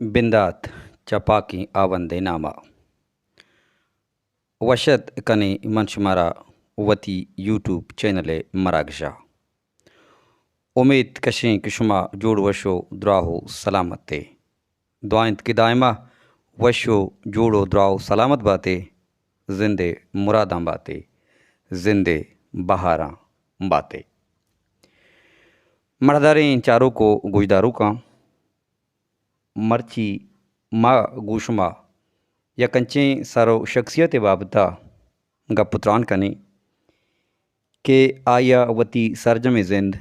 बिंदात चपाकी आवंदे नामा वशत कने मनशुमारा वती यूट्यूब चैनले मरागशा उम्मीद कशें कि शुमा जोड़ वशो द्राहो सलामत दुआत की दायमा वशो जोड़ो द्राहो सलामत बाते जिंदे मुरादां बाते जिंदे बहारां बाते मर्दारें चारों को गुजदारू का मर्ची मा गुशमा या कंचे सारो शख्सियत बाबता गपुत्रान कने के आया वती सरजम जिंद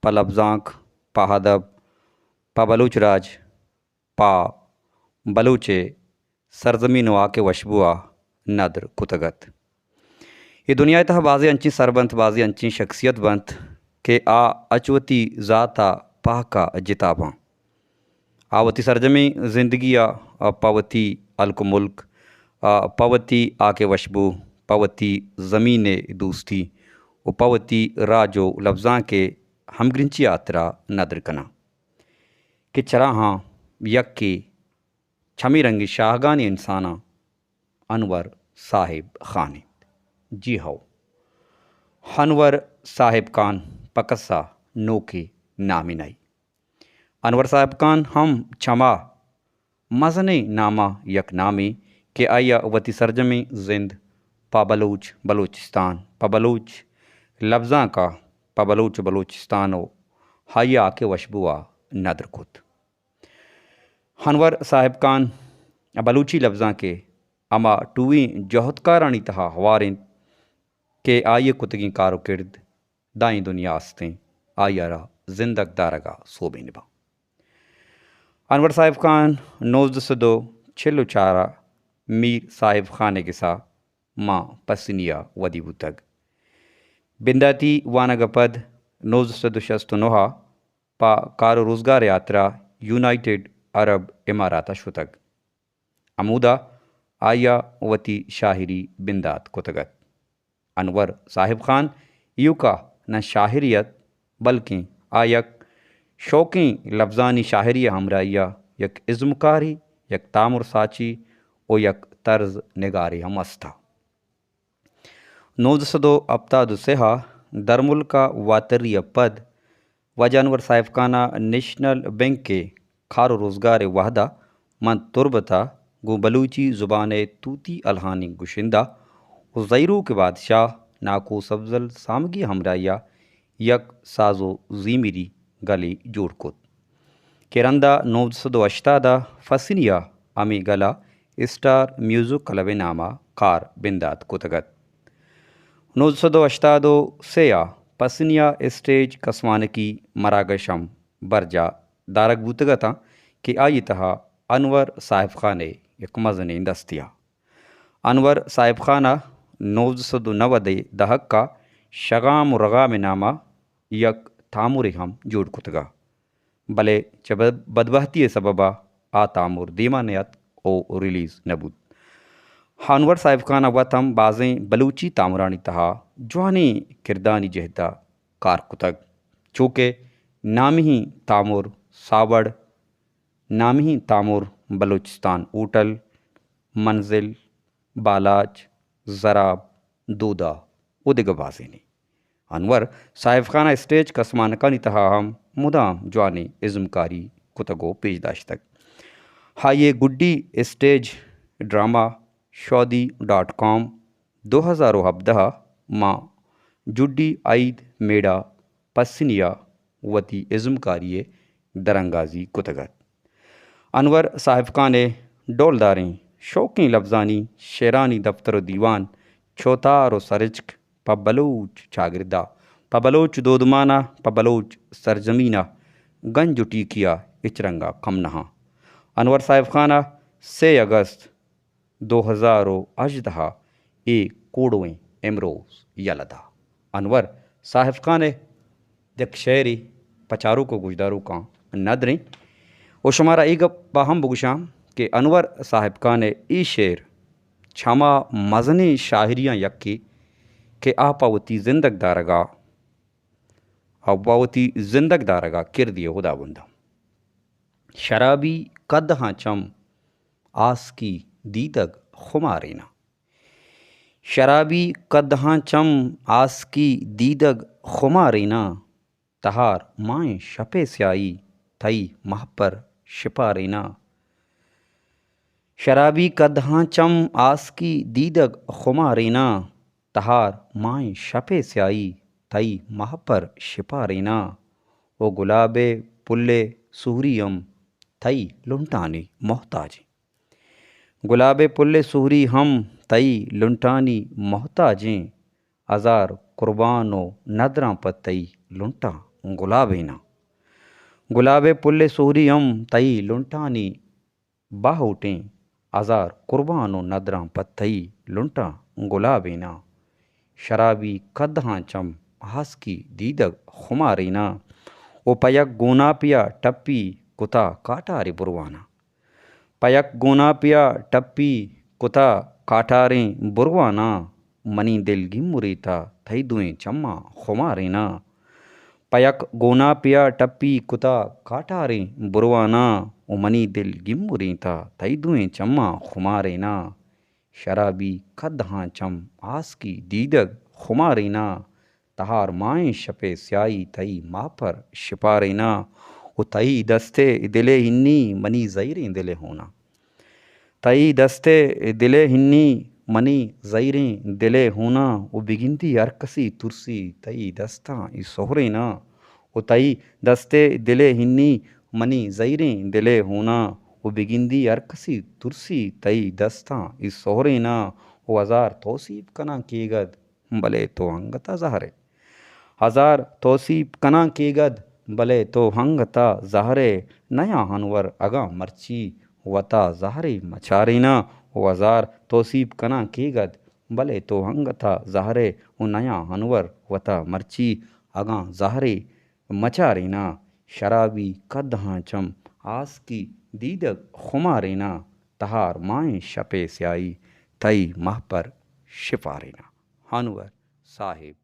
पा लफ्जांक पा हदब पा बलूच राज पा बलूचे सरजमीन वा के वशबुआ नदर कुतगत ये दुनिया तह बाजी अंची सरबंत बाजी अंची शख्सियत बंत के आ अचवती ज़ाता पाका जिताबा आवती सरजमी ज़िंदगिया पावती अलको मुल्क पावती आके वशबू पावती ज़मीन दोस्ती व पावती राजो लफ्ज़ां के हमग्रिंची आतरा नदर कना कि चरा हाँ यक के छमी रंगी शाहगानी इंसाना अनवर साहिब खान जी हो अनवर साहिब खान पकसा नोके नामिनाई अनवर साहिब खान हम छमा मजने नामा यक नामी के आया वती सरजमी जिंद पा बलूच बलूचिस्तान पा बलूच लफ्ज़ां का पा बलूच बलूचिस्तानो हाया के वशबुआ नदर कुत अनवर साहिब खान बलूची लफ्ज़ां के अमा टूवी जहदकारानी तहा हवारिन के आये कुतगी कारो किर्द दाई दुनिया आस्तें आयारा जिंदक दारगा सोबे निभा अनवर साहिब खान 1946 मीर साहिब खाने के सा माँ पसनिया वदीबू तक बिंदाती वानगपद 1969 पा कारो रोज़गार यात्रा यूनाइटेड अरब इमारात शुतक अमूदा आया वती शाहिरी बिंदात कुतगत अनवर साहिब खान यूका न शाहरियत बल्कि आयक शौक़ी लफ्ज़ानी शाहरी हमराइया यक इज़्मकारी यक तामुर साची ओ यक तर्ज निगारी हम अस्था नोजसदो अब्तादु सेहा दरमुल का वातरिय पद वजानवर साहिब खाना नेशनल बैंक के खारो रोज़गार वाहदा मन तुरबता गो बलूची ज़ुबान तूती अलहानी गुशिंदा ज़ैरू के बादशाह नाको सब्ज़ल सामगी हमराइया यक साजो ज़ीमिरी गली जोड़कुत केरंदा 1980 फसिनिया अमी गला स्टार म्यूज़िक क्लब नामा कार बिंदात कुतगत 1980 सेया पसनिया स्टेज कसमानकी मरागशम बरजा दारक बुतगता कि आई तहा अनवर साहिब खाने एक मजने दस्तिया अनवर साहिब खाना 1990 दहक का शगाम रगा में नामा यक तामुर हम जोड़ कुतगा भले चब बदबहती सबबा आ तामुर दीमानियत ओ रिलीज़ नबूद अनवर साहिब खान वतम बाज़ें बलूची तामुरानी तहा जवानी किरदानी जहदा कार कुतग चूँकि नामी तामुर सावड़ नामी तामुर बलूचिस्तान ऊटल मंजिल बालाच ज़राब दूदा उदिग बाज़ेनी अनवर साहिब खाना स्टेज कसमान का नितहा हम मुदाम जवानी इज़्मकारी कुतगो पेशदाश तक हाँ ये गुड्डी स्टेज ड्रामा शादी.com 2017 माँ जुड्डी आईद मेडा पसनिया वती इज़्मकारी दरंगाजी कुतगत अनवर साहिब खाने डोलदारें शौक़ी लफ्ज़ानी शेरानी दफ्तर दीवान छोतार सरजक पबलोच चागिरदा पबलोच दोदमाना पबलोच सरजमीना गंज टीकिया इचरंगा कमनहा अनवर साहिब खाना 3 अगस्त 2018 ए कोड़वें एमरोज यलदा अनवर साहिब खाने दक शेरी पचारू को गुजदारू का नदरें वो शुमारा एक बाहम बुगशाम के अनवर साहिब खाने ई शेर छमा मजनी शाहरियाँ यक्की के आपावती जिंदक दारगा किर दिए खुदा बंदा शराबी قدحاں چم آس کی دیدگ خمارینا شرابی قدحاں چم آس کی دیدگ خمارینا تہار مائیں شپے سیائی تھئی ماہ پر شپارینا شرابی قدحاں چم آس کی دیدگ خمارینا تہار مائیں شپے سیائی تھئی ماہ پر شپارینا او گلابے پلے سہریم تھئی لنٹانی محتاجیں گلابے پلے سہری ہم تئی لنٹانی محتاجیں ہزار قربان و ندراں پتئی لنٹاں گلابینا گلابے پلے سہری ہم تئی لنٹانی باہوٹیں ہزار قربان و ندراں پتئی لنٹاں گلابینا شرابی قدحاں چم آس کی دیدگ خمارینا او پیک گونا پیا ٹپی کتا کاٹاری بروانا پیک گونا پیا ٹپی کتا کاٹاریں بروانا منی دل گمریتا تھئی دوئیں چماں خمارینا پیک گونا پیا ٹپی کتا کاٹاریں بروانا او منی دل گمریتا تھئی دوئیں چماں خمارینا شرابی قدحاں چم آس کی دیدگ خمارینا تہار مائیں شپے سیائی تھئی ماہ پر شپارینا او تئی دستے دلے ہنی منی زیریں دلے ہونا تئی دستے دلے ہنی منی زیریں دلے ہونا او بگندی ہر کسی ترسی تئی دستاں ای سہرینا او تئی دستے دلے ہنی منی زیریں دلے ہونا او بگندی ہر کسی ترسی تئی دستاں ای سہرینا او ہزار توصیف کنا کیگد بلے تو ہنگتا زہرے ہزار توصیف کنا کیگد بلے تو ہنگتا زہرے نیا ہنور اگاں مرچی وتا زہرے مچارینا او ہزار توصیف کنا کیگد بلے تو ہنگتا زہرے او نیا ہنور وتا مرچی اگاں زہرے مچارینا شرابی قدحاں چم آس کی دیدگ خمارینا تہار مائیں شپے سیائی تھئی ماہ پر شپارینا ہنور صاحب